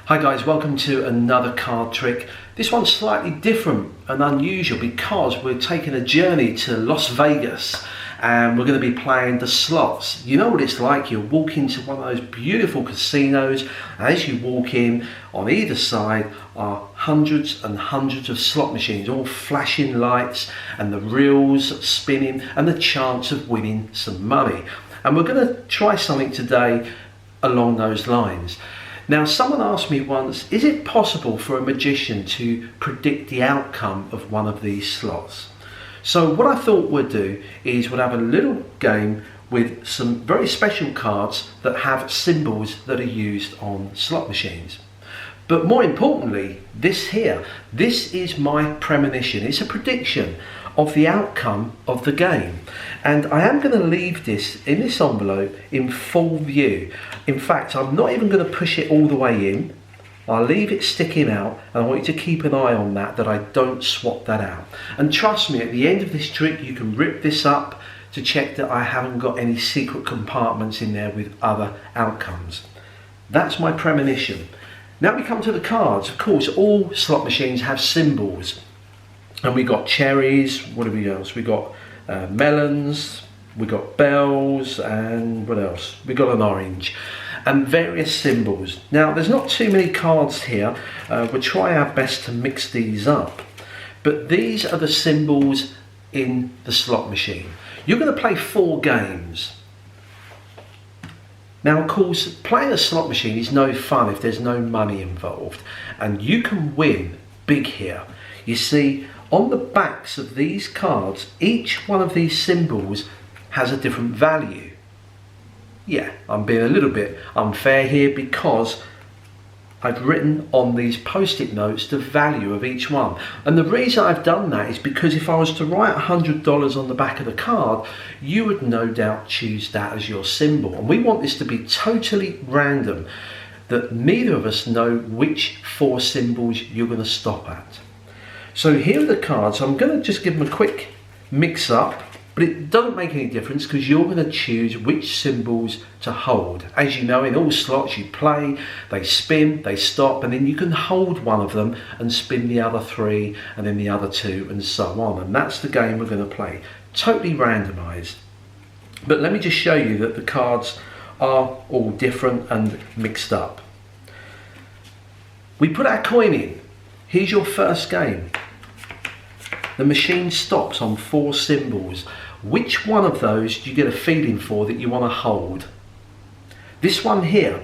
Hi guys, welcome to another card trick. This one's slightly different and unusual because we're taking a journey to Las Vegas and we're going to be playing the slots. You know what it's like, you walk into one of those beautiful casinos, and as you walk in, on either side are hundreds and hundreds of slot machines, all flashing lights and the reels spinning and the chance of winning some money. And we're going to try something today along those lines. Now, someone asked me once, is it possible for a magician to predict the outcome of one of these slots? So what I thought we'd do is we'll have a little game with some very special cards that have symbols that are used on slot machines. But more importantly, this is my premonition. It's a prediction of the outcome of the game. And I am going to leave this in this envelope in full view. In fact, I'm not even going to push it all the way in. I'll leave it sticking out, and I want you to keep an eye on that I don't swap that out. And trust me, at the end of this trick, you can rip this up to check that I haven't got any secret compartments in there with other outcomes. That's my premonition. Now we come to the cards. Of course, all slot machines have symbols. And we got cherries, what have we else? We got melons, we got bells, and what else? We got an orange, and various symbols. Now, there's not too many cards here. We'll try our best to mix these up. But these are the symbols in the slot machine. You're going to play 4 games. Now, of course, playing a slot machine is no fun if there's no money involved. And you can win big here. You see, on the backs of these cards, each one of these symbols has a different value. Yeah, I'm being a little bit unfair here because I've written on these post-it notes the value of each one. And the reason I've done that is because if I was to write $100 on the back of the card, you would no doubt choose that as your symbol. And we want this to be totally random, that neither of us know which 4 symbols you're going to stop at. So here are the cards. I'm going to just give them a quick mix up, but it doesn't make any difference because you're going to choose which symbols to hold. As you know, in all slots you play, they spin, they stop, and then you can hold one of them and spin the other 3 and then the other 2 and so on. And that's the game we're going to play. Totally randomized. But let me just show you that the cards are all different and mixed up. We put our coin in. Here's your first game. The machine stops on 4 symbols. Which one of those do you get a feeling for that you want to hold? This one here,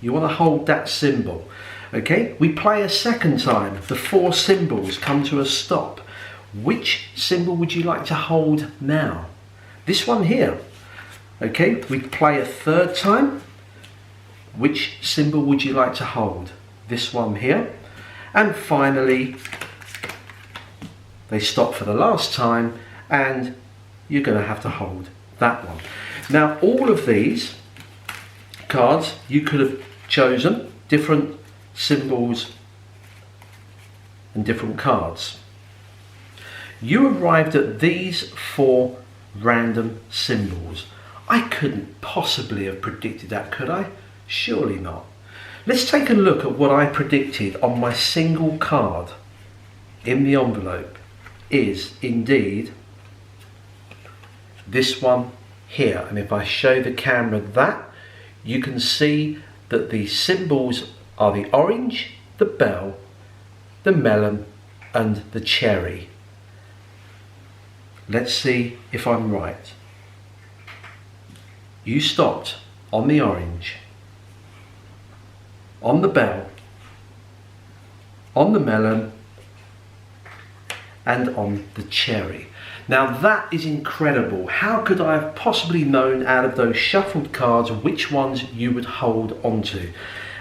you want to hold that symbol. Okay, we play a second time. The 4 symbols come to a stop. Which symbol would you like to hold now? This one here. Okay, we play a third time. Which symbol would you like to hold? This one here. And finally, they stop for the last time and you're going to have to hold that one. Now, all of these cards, you could have chosen different symbols and different cards. You arrived at these 4 random symbols. I couldn't possibly have predicted that, could I? Surely not. Let's take a look at what I predicted on my single card in the envelope is indeed this one here. And if I show the camera that, you can see that the symbols are the orange, the bell, the melon, and the cherry. Let's see if I'm right. You stopped on the orange, on the bell, on the melon, and on the cherry. Now that is incredible. How could I have possibly known out of those shuffled cards which ones you would hold onto?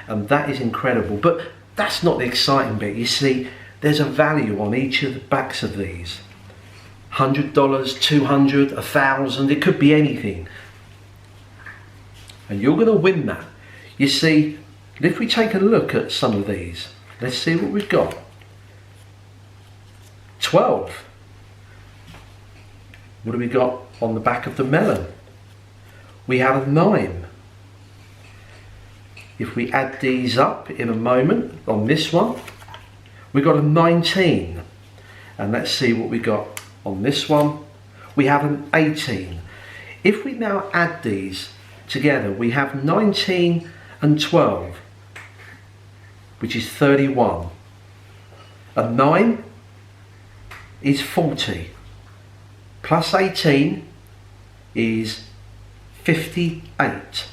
And that is incredible. But that's not the exciting bit. You see, there's a value on each of the backs of these. $100, $200, $1,000, it could be anything. And you're going to win that. You see, if we take a look at some of these, let's see what we've got. 12. What do we got on the back of the melon? We have a 9. if we add these up in a moment, on this one, we got a 19. And let's see what we got on this one. We have an 18. If we now add these together, we have 19 and 12, which is 31. A 9 is 40. Plus 18 is 58.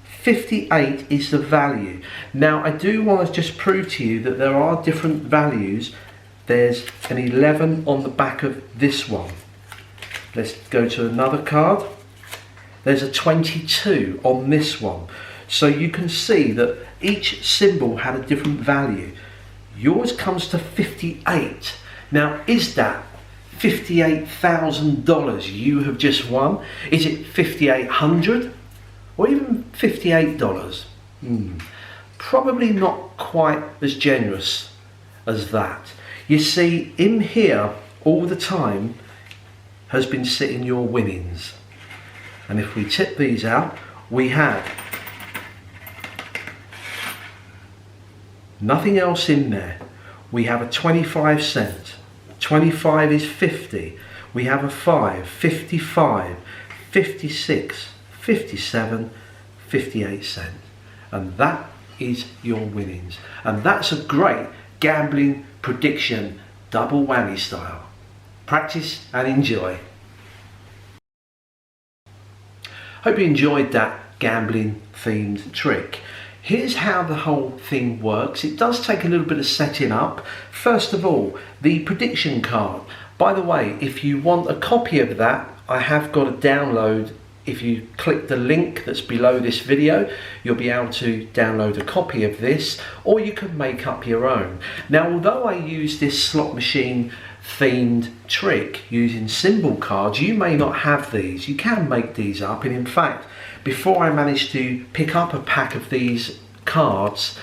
58 is the value. Now I do want to just prove to you that there are different values. There's an 11 on the back of this one. Let's go to another card. There's a 22 on this one. So you can see that each symbol had a different value. Yours comes to 58. Now, is that $58,000 you have just won? Is it $5,800 or even $58? Probably not quite as generous as that. You see, in here all the time has been sitting your winnings. And if we tip these out, we have nothing else in there. We have a 25 cent. 25 is 50. We have a 5, 55, 56, 57, 58 cent. And that is your winnings. And that's a great gambling prediction, double whammy style. Practice and enjoy. Hope you enjoyed that gambling themed trick. Here's how the whole thing works. It does take a little bit of setting up. First of all, the prediction card. By the way, if you want a copy of that, I have got a download. If you click the link that's below this video, you'll be able to download a copy of this, or you can make up your own. Now, although I use this slot machine themed trick using symbol cards, you may not have these. You can make these up, and in fact, before I managed to pick up a pack of these cards,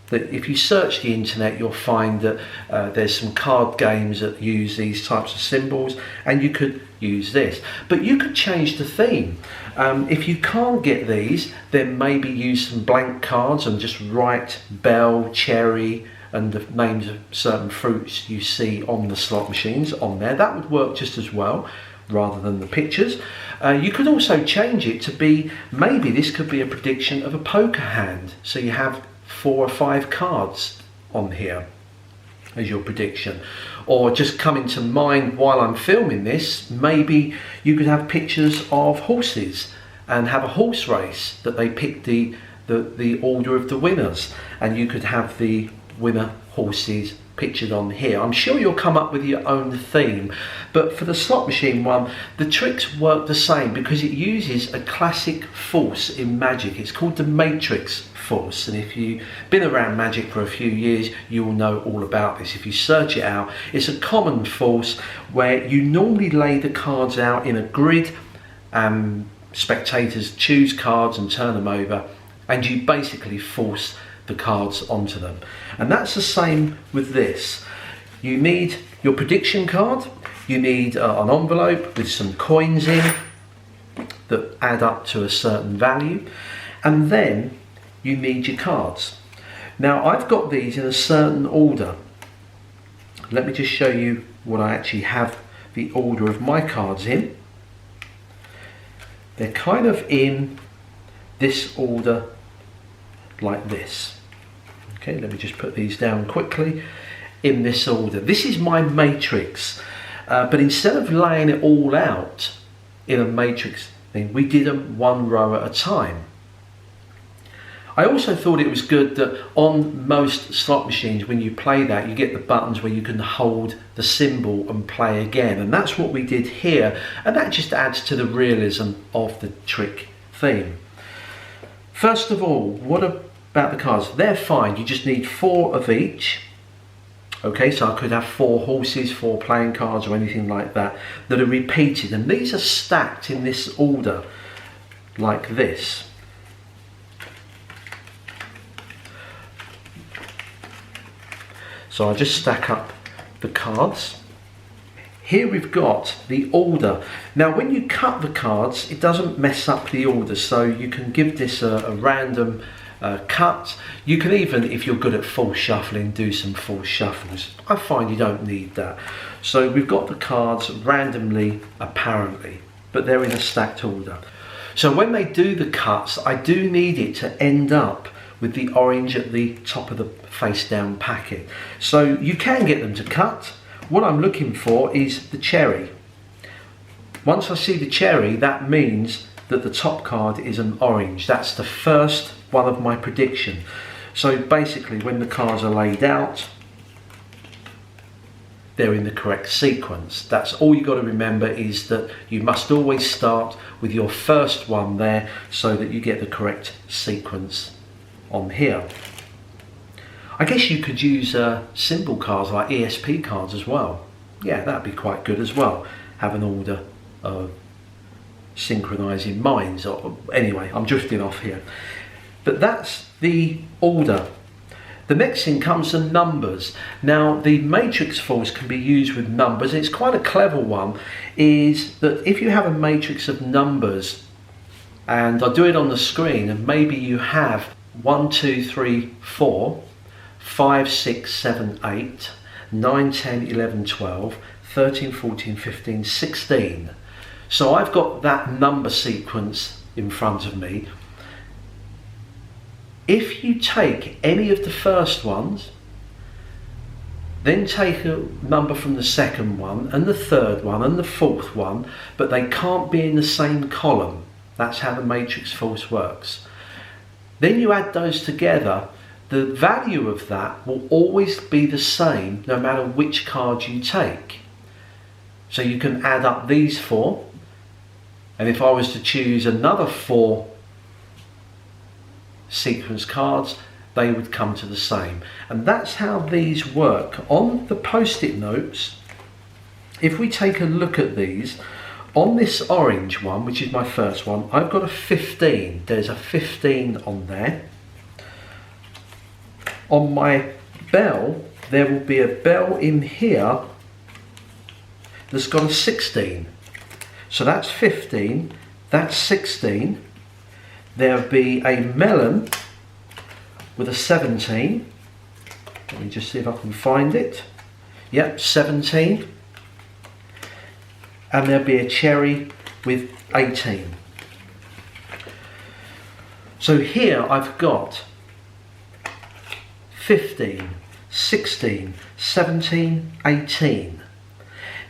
that if you search the internet, you'll find that there's some card games that use these types of symbols, and you could use this. But you could change the theme. If you can't get these, then maybe use some blank cards and just write bell, cherry, and the names of certain fruits you see on the slot machines on there. That would work just as well, rather than the pictures. You could also change it to be, maybe this could be a prediction of a poker hand. So you have 4 or 5 cards on here as your prediction. Or just coming to mind while I'm filming this, maybe you could have pictures of horses and have a horse race that they pick the order of the winners, and you could have the winner horses pictured on here. I'm sure you'll come up with your own theme, but for the slot machine one, the tricks work the same because it uses a classic force in magic. It's called the matrix force, and if you've been around magic for a few years, you will know all about this. If you search it out, it's a common force where you normally lay the cards out in a grid, spectators choose cards and turn them over, and you basically force the cards onto them. And that's the same with this. You need your prediction card, you need an envelope with some coins in that add up to a certain value, and then you need your cards. Now, I've got these in a certain order. Let me just show you what I actually have the order of my cards in. They're kind of in this order like this. Okay, let me just put these down quickly in this order. This is my matrix, but instead of laying it all out in a matrix thing, we did them one row at a time. I also thought it was good that on most slot machines, when you play that, you get the buttons where you can hold the symbol and play again, and that's what we did here, and that just adds to the realism of the trick theme. First of all, what about the cards? They're fine. You just need 4 of each. Okay, so I could have 4 horses, 4 playing cards, or anything like that are repeated, and these are stacked in this order like this. So I'll just stack up the cards. Here we've got the order. Now when you cut the cards, it doesn't mess up the order, so you can give this a random cut. You can even, if you're good at full shuffling, do some full shuffles. I find you don't need that. So we've got the cards randomly, apparently, but they're in a stacked order. So when they do the cuts, I do need it to end up with the orange at the top of the face down packet. So you can get them to cut. What I'm looking for is the cherry. Once I see the cherry, that means that the top card is an orange. That's the first one of my prediction. So basically when the cards are laid out, they're in the correct sequence. That's all you got to remember, is that you must always start with your first one there so that you get the correct sequence on here. I guess you could use symbol cards like ESP cards as well. Yeah, that'd be quite good as well. Have an order of synchronizing minds. Or anyway, I'm drifting off here. But that's the order. The next thing comes the numbers. Now the matrix force can be used with numbers. It's quite a clever one, is that if you have a matrix of numbers, and I'll do it on the screen, and maybe you have 1, 2, 3, 4, 5, 6, 7, 8, 9, 10, 11, 12, 13, 14, 15, 16. So I've got that number sequence in front of me. If you take any of the first ones, then take a number from the second one and the third one and the fourth one, but they can't be in the same column. That's how the matrix force works. Then you add those together. The value of that will always be the same no matter which card you take. So you can add up these 4, and if I was to choose another 4 sequence cards, they would come to the same. And that's how these work. On the post-it notes, if we take a look at these, on this orange one, which is my first one, I've got a 15. There's a 15 on there. On my bell, there will be a bell in here that's got a 16. So that's 15, that's 16. There'll be a melon with a 17. Let me just see if I can find it. Yep, 17. And there'll be a cherry with 18. So here I've got 15, 16, 17, 18.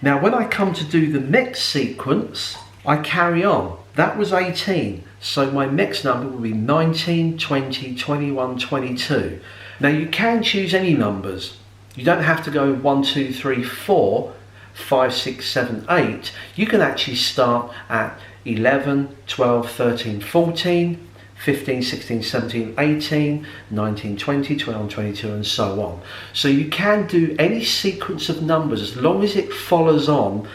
Now when I come to do the next sequence, I carry on. That was 18, so my next number will be 19, 20, 21, 22. Now you can choose any numbers. You don't have to go 1, 2, 3, 4, 5, 6, 7, 8. You can actually start at 11, 12, 13, 14, 15, 16, 17, 18, 19, 20, 21, 22 and so on. So you can do any sequence of numbers as long as it follows on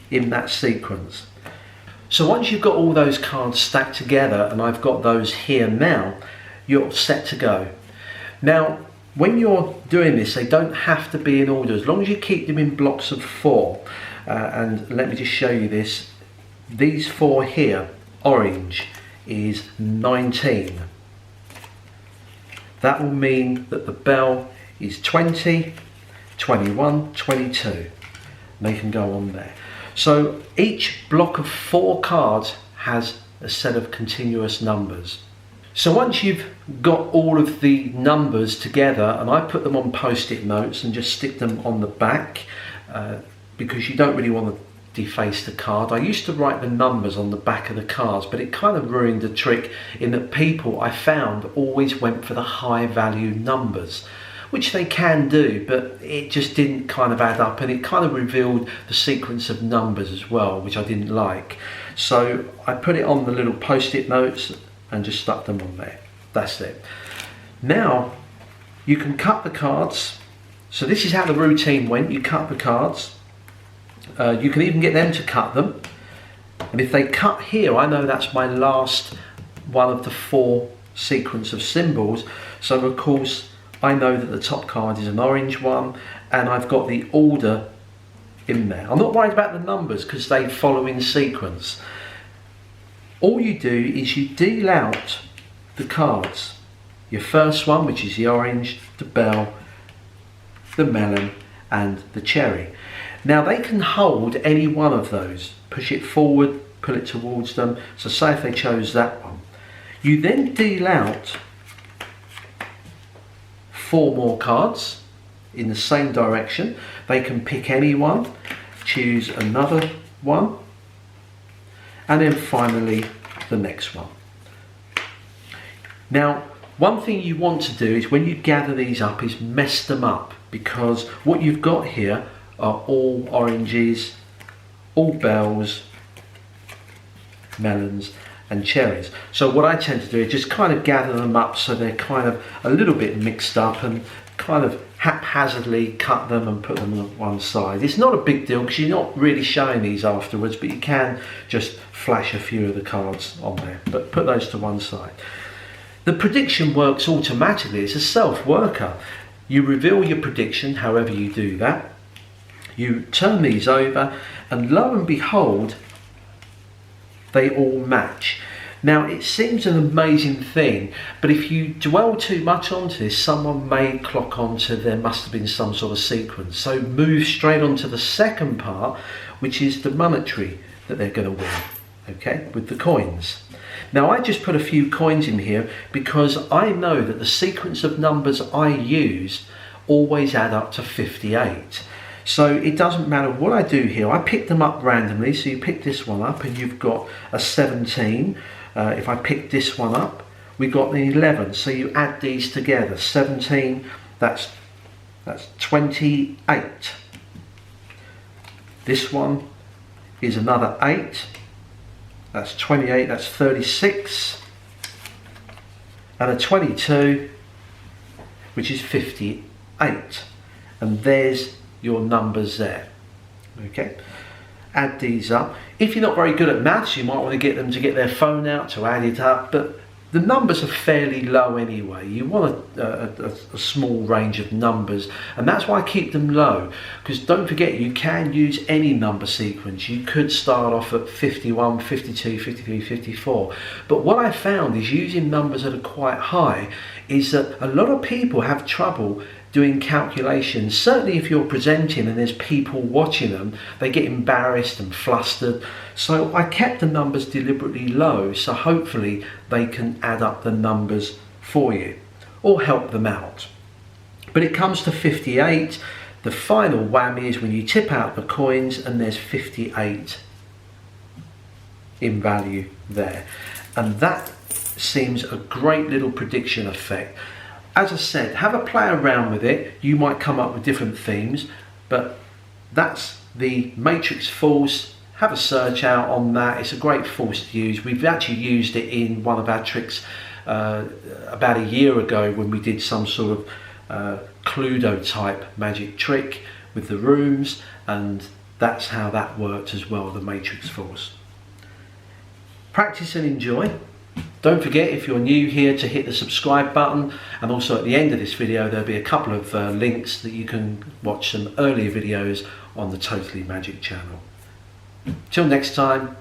in that sequence. So once you've got all those cards stacked together, and I've got those here now, you're set to go. Now when you're doing this, they don't have to be in order as long as you keep them in blocks of 4. And let me just show you this. These 4 here, orange, is 19. That will mean that the bell is 20, 21, 22. And they can go on there. So each block of 4 cards has a set of continuous numbers. So once you've got all of the numbers together, and I put them on post-it notes and just stick them on the back because you don't really want to deface the card. I used to write the numbers on the back of the cards, but it kind of ruined the trick in that people, I found, always went for the high value numbers, which they can do, but it just didn't kind of add up, and it kind of revealed the sequence of numbers as well, which I didn't like. So I put it on the little post-it notes and just stuck them on there. That's it. Now you can cut the cards. So this is how the routine went. You cut the cards. You can even get them to cut them. And if they cut here, I know that's my last one of the 4 sequence of symbols. So of course I know that the top card is an orange one, and I've got the order in there. I'm not worried about the numbers because they follow in sequence. All you do is you deal out the cards. your first one, which is the orange, the bell, the melon and the cherry. Now they can hold any one of those. Push it forward, pull it towards them. So say if they chose that one. You then deal out 4 more cards in the same direction. They can pick any one, choose another one, and then finally the next one. Now, one thing you want to do is when you gather these up is mess them up, because what you've got here are all oranges, all bells, melons and cherries. So what I tend to do is just kind of gather them up so they're kind of a little bit mixed up, and kind of haphazardly cut them and put them on one side. It's not a big deal because you're not really showing these afterwards, but you can just flash a few of the cards on there, but put those to one side. The prediction works automatically. It's a self-worker. You reveal your prediction however you do that. You turn these over and lo and behold, they all match. Now it seems an amazing thing, but if you dwell too much onto this, someone may clock onto there must have been some sort of sequence. So move straight on to the second part, which is the monetary that they're going to win, okay, with the coins. Now I just put a few coins in here because I know that the sequence of numbers I use always add up to 58. So it doesn't matter what I do here. I pick them up randomly. So you pick this one up and you've got a 17. If I pick this one up, we got an 11. So you add these together. 17, that's 28. This one is another 8. That's 28, that's 36. And a 22, which is 58. And there's your numbers there. Okay, add these up. If you're not very good at maths, you might want to get them to get their phone out to add it up, but the numbers are fairly low anyway. You want a small range of numbers, and that's why I keep them low, because don't forget you can use any number sequence. You could start off at 51, 52, 53, 54, but what I found is using numbers that are quite high is that a lot of people have trouble doing calculations. Certainly if you're presenting and there's people watching them, they get embarrassed and flustered. So I kept the numbers deliberately low, so hopefully they can add up the numbers for you or help them out. But it comes to 58. The final whammy is when you tip out the coins and there's 58 in value there. And that seems a great little prediction effect. As I said, have a play around with it. You might come up with different themes, but that's the matrix force. Have a search out on that. It's a great force to use. We've actually used it in one of our tricks about a year ago when we did some sort of Cluedo type magic trick with the rooms, and that's how that worked as well, the matrix force. Practice and enjoy. Don't forget, if you're new here, to hit the subscribe button, and also at the end of this video there'll be a couple of links that you can watch some earlier videos on the Totally Magic channel. Till next time,